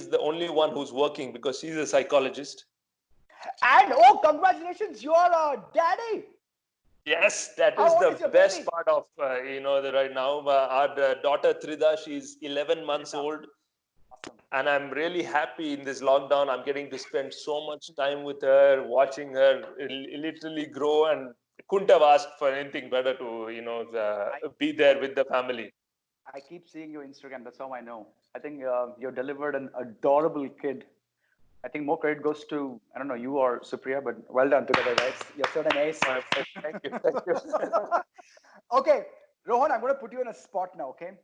the only one who's working because she's a psychologist. And congratulations, you're a daddy. Yes, that is the best part of right now. Our daughter Trida, she's 11 months old. Awesome. And I'm really happy in this lockdown. I'm getting to spend so much time with her, watching her literally grow, and couldn't have asked for anything better to be there with the family. I keep seeing your Instagram. That's how I know. I think you delivered an adorable kid. I think more credit goes to, I don't know, you or Supriya, but well done together, guys. You're sort of an ace. Thank you. Okay, Rohan, I'm going to put you in a spot now, okay?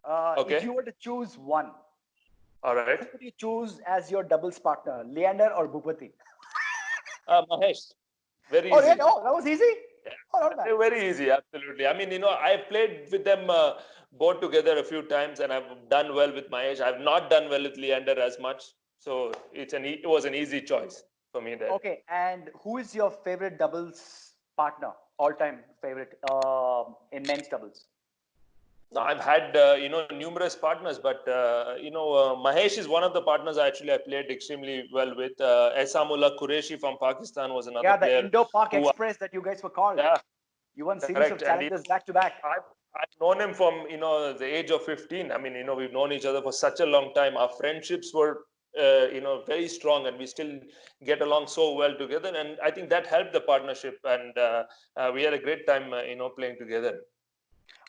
Okay. If you were to choose one, all right, who would you choose as your doubles partner, Leander or Bhupati? Mahesh. Very easy. Yeah? Oh, that was easy? Yeah. Not bad. Very easy, absolutely. I mean, I played with them both together a few times, and I've done well with Mahesh. I've not done well with Leander as much. So it was an easy choice for me there. Okay, and who is your favorite doubles partner, all-time favorite in men's doubles? No, I've had numerous partners, but Mahesh is one of the partners I played extremely well with. Esamullah Qureshi from Pakistan was another player. Yeah, the Indo-Pak Express that you guys were called. Yeah, you won series of challenges back to back. I've known him from the age of 15. I mean, we've known each other for such a long time. Our friendships were very strong, and we still get along so well together. And I think that helped the partnership, and we had a great time, playing together.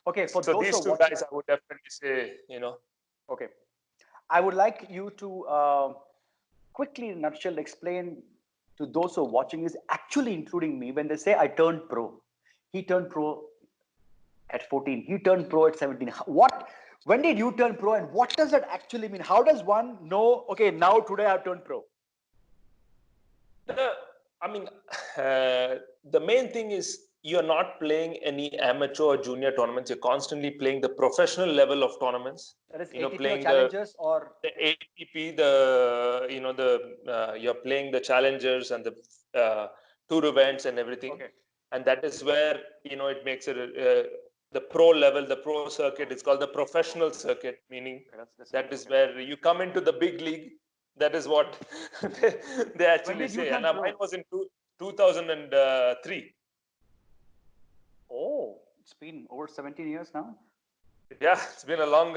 Okay, so these two guys, I would definitely say, Okay, I would like you to quickly, in a nutshell, explain to those who are watching this, actually including me, when they say I turned pro. He turned pro at 14. He turned pro at 17. When did you turn pro, and what does that actually mean? How does one know, okay, now today I've turned pro? The main thing is you're not playing any amateur or junior tournaments. You're constantly playing the professional level of tournaments. That is ATP playing challengers the ATP, you're playing the challengers and the tour events and everything. Okay. And that is where, it makes it the pro level, the pro circuit. It's called the professional circuit, meaning that is where you come into the big league. That is what they actually say. And mine was in 2003. Oh, it's been over 17 years now. Yeah, it's been a long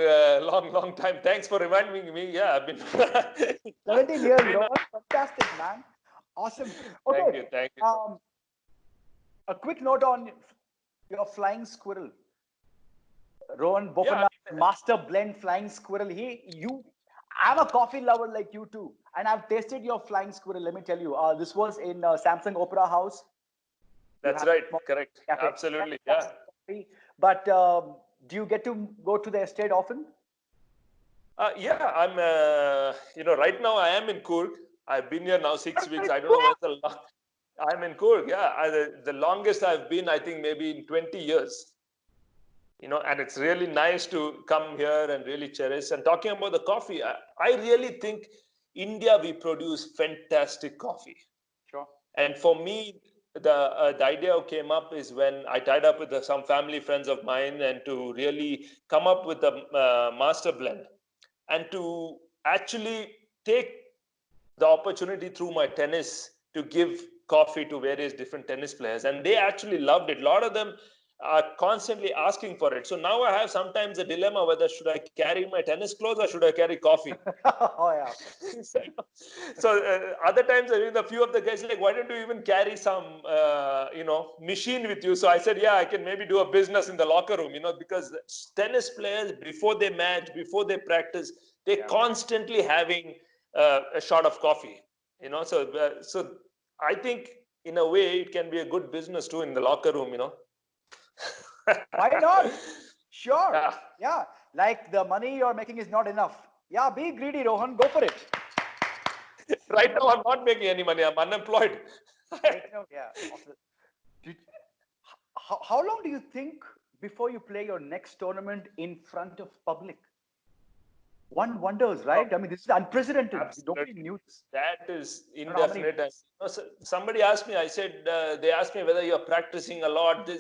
time. Thanks for reminding me. Yeah, I've been 17 years. Fantastic, man. Awesome. Okay. Thank you. A quick note on your flying squirrel. Rohan Bopanna, master blend flying squirrel. I'm a coffee lover like you too, and I've tasted your flying squirrel. Let me tell you, this was in Samsung Opera House. That's right. Correct. Cafe. Absolutely. Yeah. But do you get to go to the estate often? Yeah, I'm. Right now I am in Coorg. I've been here now 6 weeks. I don't know what's the. I'm in Coorg. Yeah, the longest I've been, I think, maybe in 20 years. And it's really nice to come here and really cherish. And talking about the coffee, I really think India, we produce fantastic coffee. Sure. And for me, the idea came up is when I tied up with some family friends of mine, and to really come up with a master blend, and to actually take the opportunity through my tennis to give coffee to various different tennis players, and they actually loved it. A lot of them are constantly asking for it. So now I have sometimes a dilemma whether should I carry my tennis clothes or should I carry coffee. Oh yeah. So other times, I mean, a few of the guys like, why don't you even carry some, machine with you? So I said, yeah, I can maybe do a business in the locker room, because tennis players, before they match, before they practice, they're constantly having a shot of coffee, So I think in a way it can be a good business too in the locker room, Why not? Sure. Yeah. Yeah. Like the money you're making is not enough. Yeah, be greedy, Rohan. Go for it. Right now, I'm not making any money. I'm unemployed. Right now, yeah. How long do you think before you play your next tournament in front of public? One wonders, right? I mean, this is unprecedented. Nobody knew this. That is indefinite. And, somebody asked me, they asked me whether you're practicing a lot.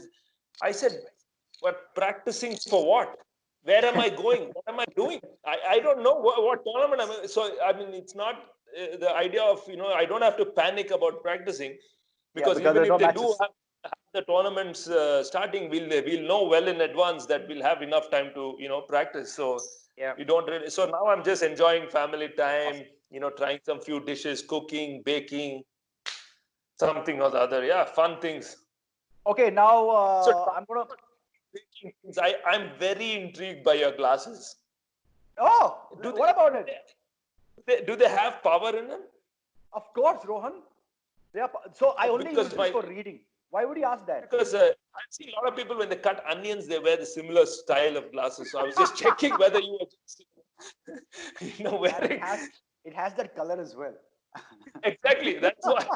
I said, but practicing for what? Where am I going? What am I doing? I don't know what tournament I'm in. So, I mean, it's not the idea of, I don't have to panic about practicing, because even if they do have the tournaments starting, we'll know well in advance that we'll have enough time to, practice. So, we don't really. So now I'm just enjoying family time, trying some few dishes, cooking, baking, something or the other. Yeah, fun things. Okay, now So I'm gonna. baking things. I'm very intrigued by your glasses. Oh, what about it? Do they have power in them? Of course, Rohan. So I only use this for reading. Why would you ask that? Because I see a lot of people when they cut onions, they wear the similar style of glasses. So I was just checking whether you were just, wearing. It has that color as well. Exactly. That's why.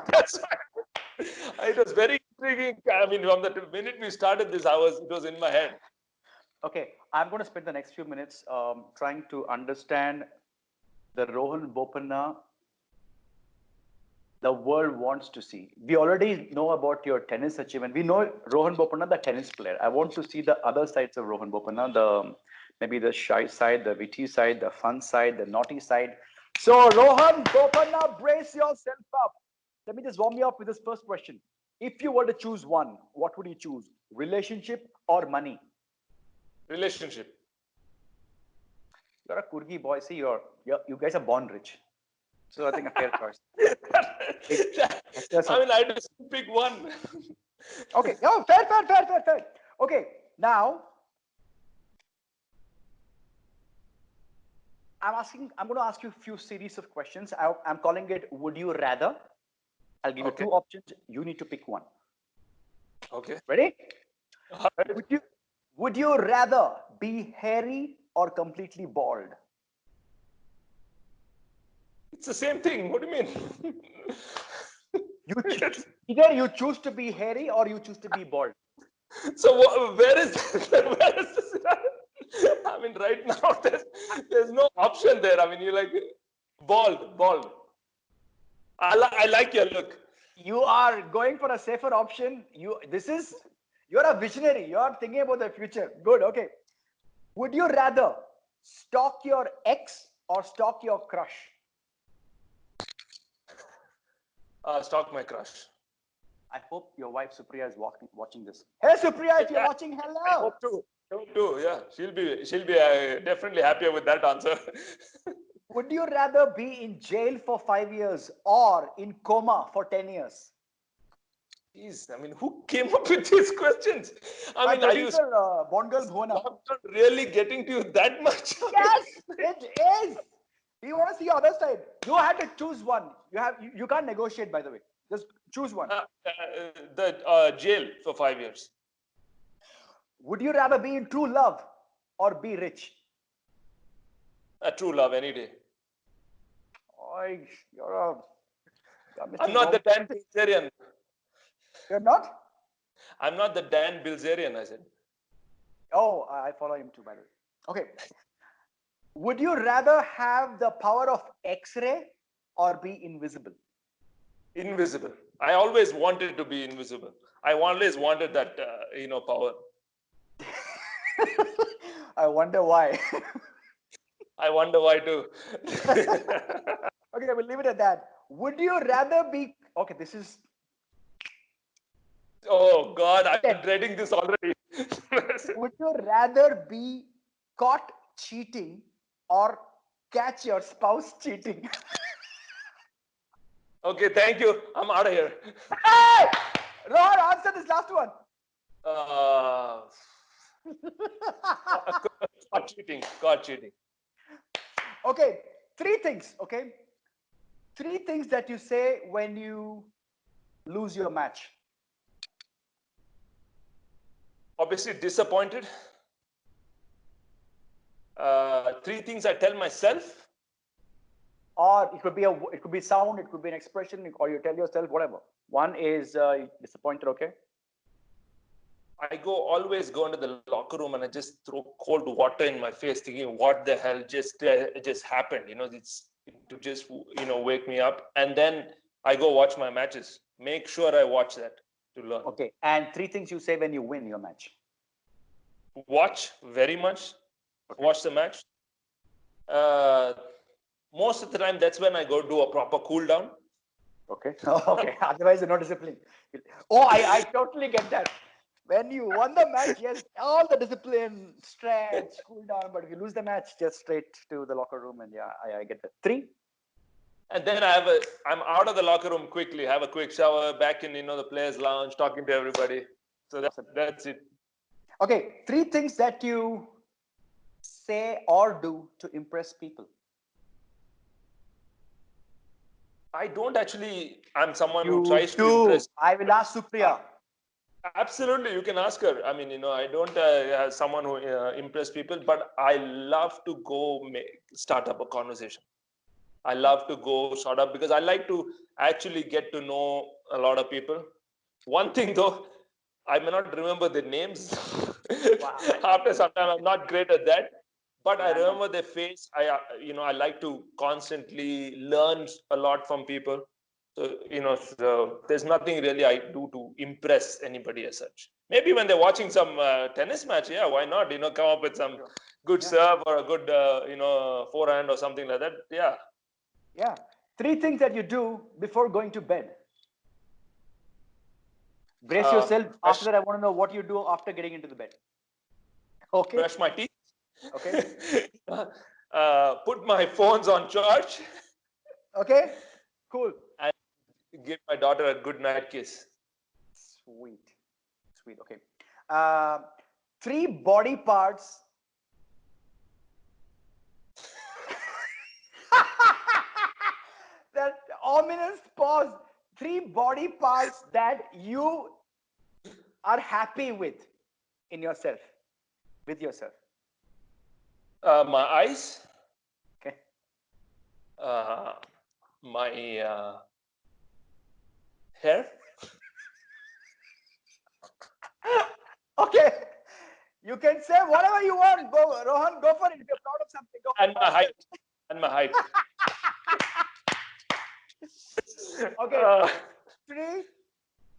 It was very intriguing. I mean, from the minute we started this, it was in my head. Okay, I'm going to spend the next few minutes trying to understand the Rohan Bopanna the world wants to see. We already know about your tennis achievement. We know Rohan Bopanna, the tennis player. I want to see the other sides of Rohan Bopanna, maybe the shy side, the witty side, the fun side, the naughty side. So Rohan Bopanna, brace yourself up. Let me just warm you up with this first question. If you were to choose one, what would you choose? Relationship or money? Relationship. You're a Kurgi boy. See, you guys are born rich. So I think a fair choice. I mean, I just pick one. Okay. Oh, fair. Okay. Now, I'm going to ask you a few series of questions. I'm calling it Would You Rather? I'll give you two options. You need to pick one. Okay. Ready? Right. Would you rather be hairy or completely bald? It's the same thing. What do you mean? Either you choose to be hairy or you choose to be bald. So where is this? I mean, right now there's no option there. I mean, you're like bald. I like your look. You are going for a safer option. You're a visionary. You're thinking about the future. Good. Okay. Would you rather stalk your ex or stalk your crush? Stalk my crush. I hope your wife Supriya is watching this. Hey Supriya, if you're watching, hello. I hope too. Yeah, she'll be definitely happier with that answer. Would you rather be in jail for 5 years or in coma for 10 years? Jeez, I mean, who came up with these questions? I mean, are you Bongal Bhona? not really getting to you that much? Yes, it is. You want to see the other side? You have to choose one. You can't negotiate, by the way. Just choose one. The jail for 5 years. Would you rather be in true love or be rich? True love any day. I'm not the Dan Bilzerian. You're not? I'm not the Dan Bilzerian, I said. Oh, I follow him too, by the way. Okay. Would you rather have the power of X-ray or be invisible? Invisible. I always wanted to be invisible. I always wanted that, power. I wonder why. I wonder why too. Okay, we'll leave it at that. Would you rather be okay? This is Oh God, I'm dreading this already. would you rather be caught cheating or catch your spouse cheating? Okay, thank you. I'm out of here. Hey! Rohan, answer this last one. Caught cheating. Caught cheating. Okay, three things. Okay, three things that you say when you lose your match. Obviously disappointed. Three things I tell myself. Or it could be sound, it could be an expression, or you tell yourself whatever. One is disappointed. Okay. I always go into the locker room and I just throw cold water in my face, thinking, "What the hell just happened?" It's to just wake me up, and then I go watch my matches. Make sure I watch that to learn. Okay. And three things you say when you win your match. Watch very much. Okay. Watch the match. Most of the time, that's when I go do a proper cool down. Okay. Okay. Otherwise, you're not disciplined. Oh, I totally get that. When you won the match, yes, all the discipline, stretch, cool down. But if you lose the match, just straight to the locker room. And yeah, I get that. Three. And then I'm out of the locker room quickly, have a quick shower, back in the players' lounge, talking to everybody. So that's it. Okay, three things that you say or do to impress people. I don't actually. I'm someone You who tries do. to impress. I will ask Supriya. Absolutely, you can ask her. I mean, I don't have someone who impress people, but I love to go start up a conversation. I love to go start up because I like to actually get to know a lot of people. One thing though, I may not remember the names. Wow. After some time, I'm not great at that. But I remember their face. I like to constantly learn a lot from people. So there's nothing really I do to impress anybody as such. Maybe when they're watching some tennis match, yeah, why not? Come up with some good serve or a good, forehand or something like that. Yeah. Yeah. Three things that you do before going to bed. Brace yourself. After that, I want to know what you do after getting into the bed. Okay. Brush my teeth. Okay. Put my phones on charge. Okay. Cool. And give my daughter a good night kiss. Sweet. Sweet. Okay. Three body parts. That ominous pause. Three body parts that you are happy with in yourself, with yourself. My eyes. Okay. My hair. Okay. You can say whatever you want. Go, Rohan, go for it. If you're proud of something, go. And my height. And my height. Okay.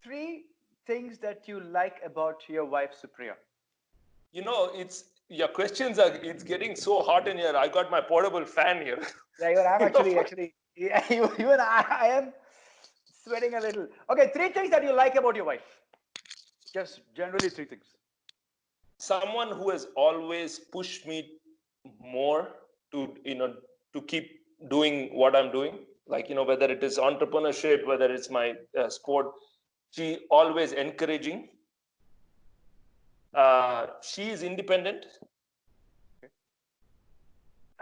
Three things that you like about your wife, Supriya. Your questions it's getting so hot in here. I got my portable fan here. Yeah, I'm actually, yeah, you and I am sweating a little. Okay, three things that you like about your wife. Just generally three things. Someone who has always pushed me more to keep doing what I'm doing. Like, whether it is entrepreneurship, whether it's my sport, she always encouraging. She is independent.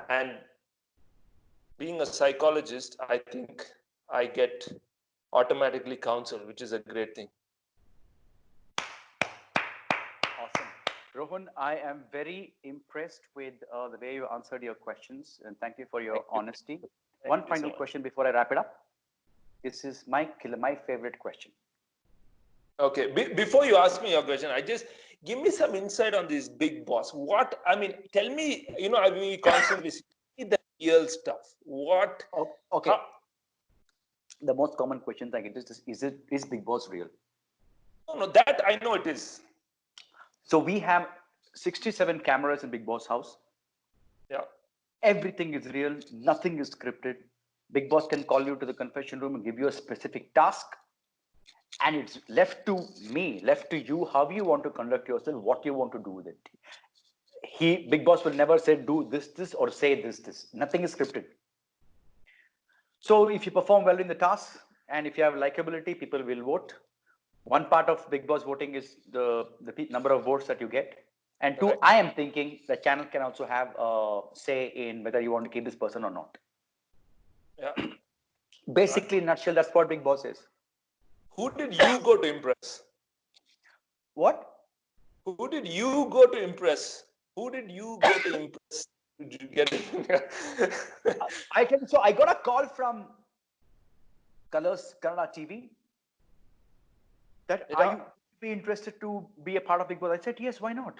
And being a psychologist, I think I get automatically counsel, which is a great thing. Awesome. Rohan, I am very impressed with the way you answered your questions, and thank you for your honesty. One final question before I wrap it up. This is my favorite question. Okay, before you ask me your question, give me some insight on this big boss. Tell me, we constantly see the real stuff. What? Okay. the most common questions I get is Big Boss real? No, that I know it is. So we have 67 cameras in Big Boss house. Yeah. Everything is real. Nothing is scripted. Big Boss can call you to the confession room and give you a specific task. And it's left to me, left to you, how you want to conduct yourself, what you want to do with it. Big Boss will never say do this, or say this. Nothing is scripted. So if you perform well in the task and if you have likability, people will vote. One part of Big Boss voting is the number of votes that you get. And two, I am thinking the channel can also have a say in whether you want to keep this person or not. Yeah. Basically, in a nutshell, that's what Big Boss is. Who did you go to impress? What? Who did you go to impress? Who did you go to impress? Did you get it? So I got a call from Colors Kannada TV that are you be interested to be a part of Big Boss? I said yes, why not?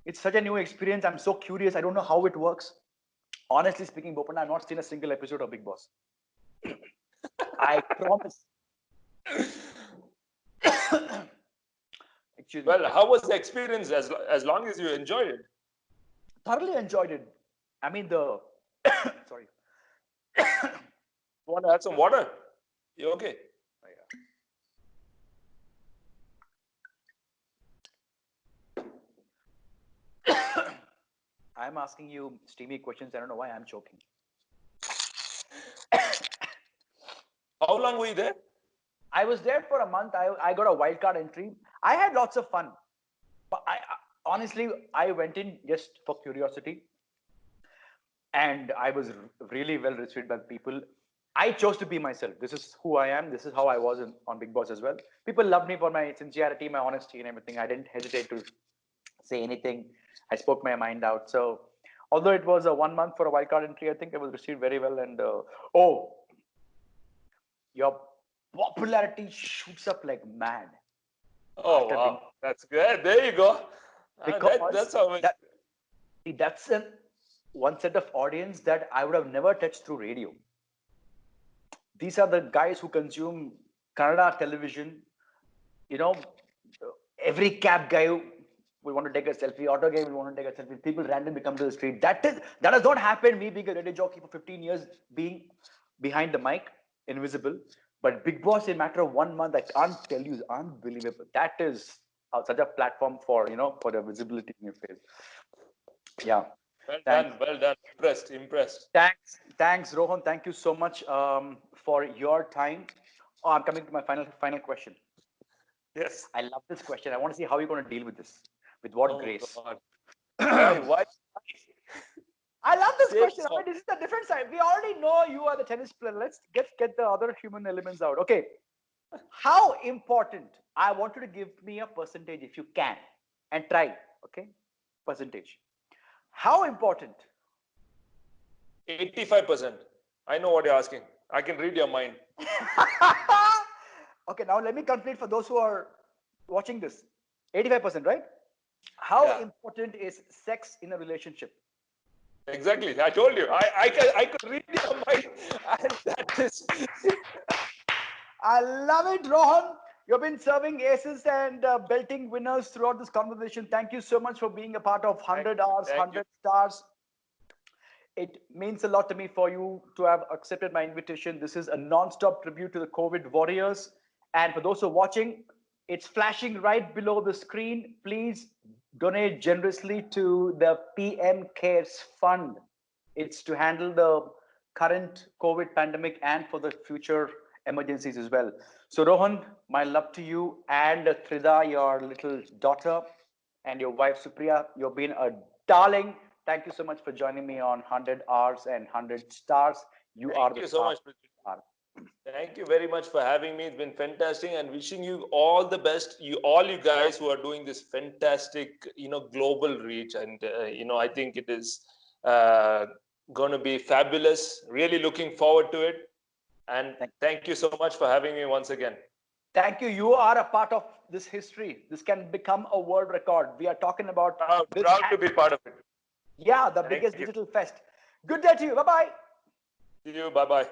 It's such a new experience. I'm so curious. I don't know how it works. Honestly speaking, Bopanna, I've not seen a single episode of Big Boss. I promise. Well, how was the experience as long as you enjoyed it? Thoroughly enjoyed it. I mean, sorry. Want to have some water? You okay? I'm asking you steamy questions. I don't know why I'm choking. How long were you there? I was there for a month. I got a wildcard entry. I had lots of fun. But honestly, I went in just for curiosity. And I was really well received by people. I chose to be myself. This is who I am. This is how I was on Big Boss as well. People loved me for my sincerity, my honesty and everything. I didn't hesitate to say anything. I spoke my mind out. So although it was a 1 month for a wildcard entry, I think it was received very well. And your popularity shoots up like mad. Oh, wow. That's good. There you go. Because that's how that's one set of audience that I would have never touched through radio. These are the guys who consume Kannada television. You know, every cab guy will want to take a selfie, auto guy will want to take a selfie. People randomly come to the street. That has not happened. Me being a radio jockey for 15 years, being behind the mic, invisible. But Big Boss, in a matter of 1 month, I can't tell you, is unbelievable. That is such a platform for the visibility in your face. Yeah. Well done. Impressed. Thanks, Rohan. Thank you so much for your time. Oh, I'm coming to my final question. Yes. I love this question. I want to see how you're going to deal with this. With what grace? Why? I love this question. I mean, this is the different side. We already know you are the tennis player. Let's get the other human elements out. Okay. How important? I want you to give me a percentage if you can, and try. Okay, percentage. How important? 85%. I know what you're asking. I can read your mind. Okay, now let me complete for those who are watching this. 85%, right? How important is sex in a relationship? Exactly. I told you. I could read your mind. And that is. I love it, Rohan. You've been serving aces and belting winners throughout this conversation. Thank you so much for being a part of 100 hours, 100 stars. It means a lot to me for you to have accepted my invitation. This is a non-stop tribute to the COVID warriors. And for those who are watching, it's flashing right below the screen. Please donate generously to the PM Cares Fund. It's to handle the current COVID pandemic and for the future emergencies as well. So Rohan, my love to you, and Trida, your little daughter, and your wife Supriya. You've been a darling. Thank you so much for joining me on 100 hours and 100 stars. Thank you so much. Thank you very much for having me. It's been fantastic, and wishing you all the best. All you guys who are doing this fantastic, global reach, and I think it is going to be fabulous. Really looking forward to it. And thank you so much for having me once again. Thank you. You are a part of this history. This can become a world record. We are talking about proud to be part of it. Yeah, the biggest digital fest. Good day to you. Bye-bye. See you. Bye-bye.